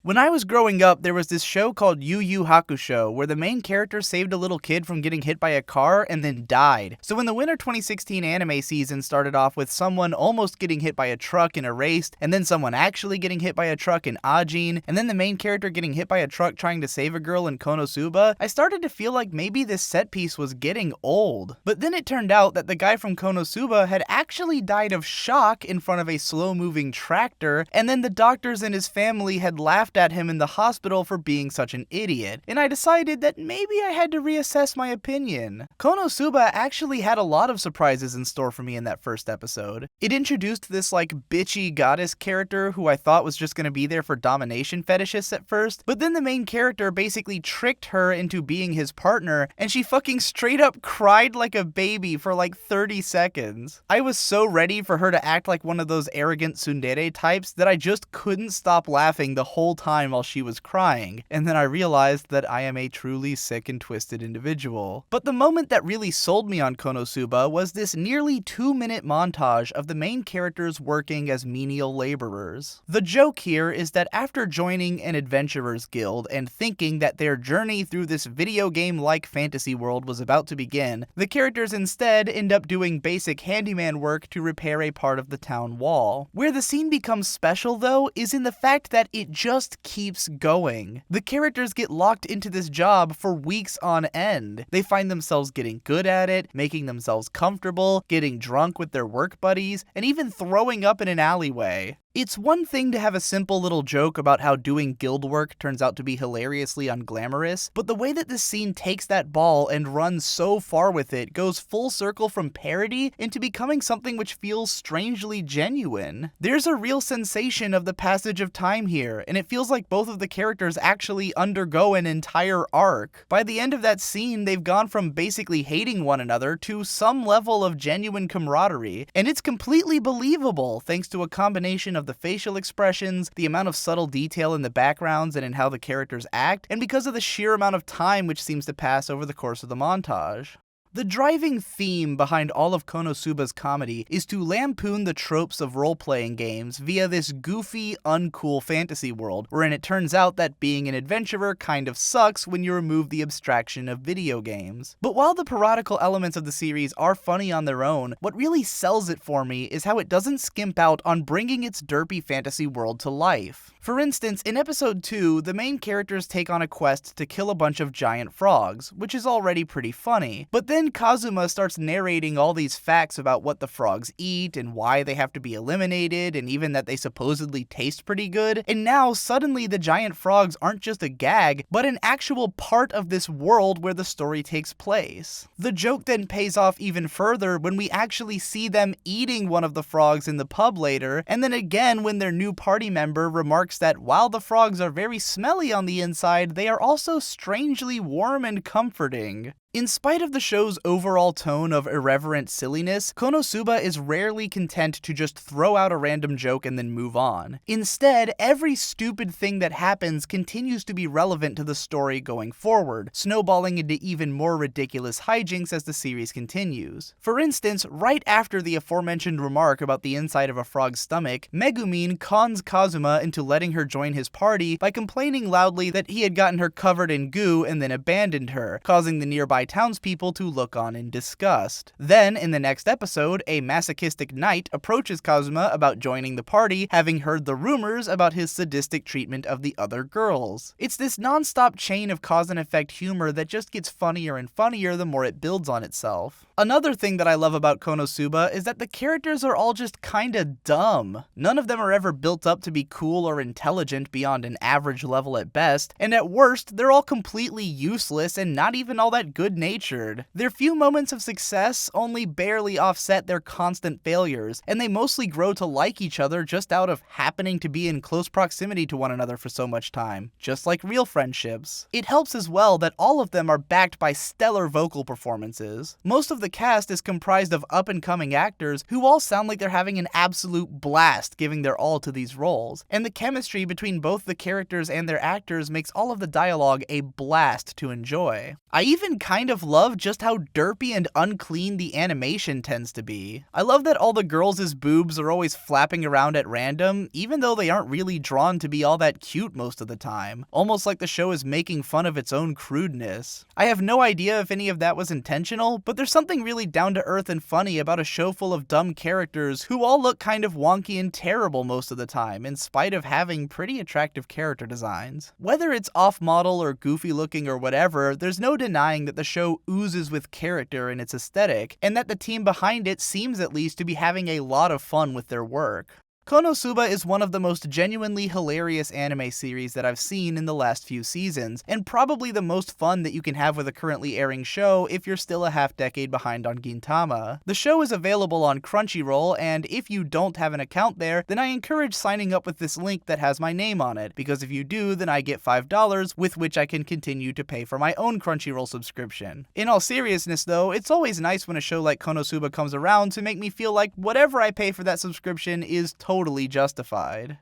When I was growing up, there was this show called Yu Yu Hakusho, where the main character saved a little kid from getting hit by a car and then died. So when the winter 2016 anime season started off with someone almost getting hit by a truck in Erased, and then someone actually getting hit by a truck in Ajin, and then the main character getting hit by a truck trying to save a girl in Konosuba, I started to feel like maybe this set piece was getting old. But then it turned out that the guy from Konosuba had actually died of shock in front of a slow-moving tractor, and then the doctors and his family had laughed at him in the hospital for being such an idiot, and I decided that maybe I had to reassess my opinion. Konosuba actually had a lot of surprises in store for me in that first episode. It introduced this bitchy goddess character who I thought was just gonna be there for domination fetishists at first, but then the main character basically tricked her into being his partner, and she fucking straight up cried like a baby for 30 seconds. I was so ready for her to act like one of those arrogant tsundere types that I just couldn't stop laughing the whole time while she was crying, and then I realized that I am a truly sick and twisted individual. But the moment that really sold me on Konosuba was this nearly 2-minute montage of the main characters working as menial laborers. The joke here is that after joining an adventurers guild and thinking that their journey through this video game-like fantasy world was about to begin, the characters instead end up doing basic handyman work to repair a part of the town wall. Where the scene becomes special though is in the fact that it just keeps going. The characters get locked into this job for weeks on end. They find themselves getting good at it, making themselves comfortable, getting drunk with their work buddies, and even throwing up in an alleyway. It's one thing to have a simple little joke about how doing guild work turns out to be hilariously unglamorous, but the way that this scene takes that ball and runs so far with it goes full circle from parody into becoming something which feels strangely genuine. There's a real sensation of the passage of time here, and it feels like both of the characters actually undergo an entire arc. By the end of that scene, they've gone from basically hating one another to some level of genuine camaraderie, and it's completely believable thanks to a combination of the facial expressions, the amount of subtle detail in the backgrounds and in how the characters act, and because of the sheer amount of time which seems to pass over the course of the montage. The driving theme behind all of Konosuba's comedy is to lampoon the tropes of role-playing games via this goofy, uncool fantasy world, wherein it turns out that being an adventurer kind of sucks when you remove the abstraction of video games. But while the parodical elements of the series are funny on their own, what really sells it for me is how it doesn't skimp out on bringing its derpy fantasy world to life. For instance, in episode 2, the main characters take on a quest to kill a bunch of giant frogs, which is already pretty funny. But then Kazuma starts narrating all these facts about what the frogs eat and why they have to be eliminated, and even that they supposedly taste pretty good, and now suddenly the giant frogs aren't just a gag, but an actual part of this world where the story takes place. The joke then pays off even further when we actually see them eating one of the frogs in the pub later, and then again when their new party member remarks that while the frogs are very smelly on the inside, they are also strangely warm and comforting. In spite of the show's overall tone of irreverent silliness, Konosuba is rarely content to just throw out a random joke and then move on. Instead, every stupid thing that happens continues to be relevant to the story going forward, snowballing into even more ridiculous hijinks as the series continues. For instance, right after the aforementioned remark about the inside of a frog's stomach, Megumin cons Kazuma into letting her join his party by complaining loudly that he had gotten her covered in goo and then abandoned her, causing the nearby townspeople to look on in disgust. Then, in the next episode, a masochistic knight approaches Kazuma about joining the party, having heard the rumors about his sadistic treatment of the other girls. It's this non-stop chain of cause and effect humor that just gets funnier and funnier the more it builds on itself. Another thing that I love about Konosuba is that the characters are all just kinda dumb. None of them are ever built up to be cool or intelligent beyond an average level at best, and at worst, they're all completely useless and not even all that good-natured. Their few moments of success only barely offset their constant failures, and they mostly grow to like each other just out of happening to be in close proximity to one another for so much time, just like real friendships. It helps as well that all of them are backed by stellar vocal performances. Most of the cast is comprised of up-and-coming actors who all sound like they're having an absolute blast giving their all to these roles, and the chemistry between both the characters and their actors makes all of the dialogue a blast to enjoy. I even kind of love just how derpy and unclean the animation tends to be. I love that all the girls' boobs are always flapping around at random, even though they aren't really drawn to be all that cute most of the time, almost like the show is making fun of its own crudeness. I have no idea if any of that was intentional, but there's something really down to earth and funny about a show full of dumb characters who all look kind of wonky and terrible most of the time, in spite of having pretty attractive character designs. Whether it's off-model or goofy looking or whatever, there's no denying that the show oozes with character in its aesthetic, and that the team behind it seems at least to be having a lot of fun with their work. Konosuba is one of the most genuinely hilarious anime series that I've seen in the last few seasons, and probably the most fun that you can have with a currently airing show if you're still a half-decade behind on Gintama. The show is available on Crunchyroll, and if you don't have an account there, then I encourage signing up with this link that has my name on it, because if you do, then I get $5, with which I can continue to pay for my own Crunchyroll subscription. In all seriousness though, it's always nice when a show like Konosuba comes around to make me feel like whatever I pay for that subscription is totally justified.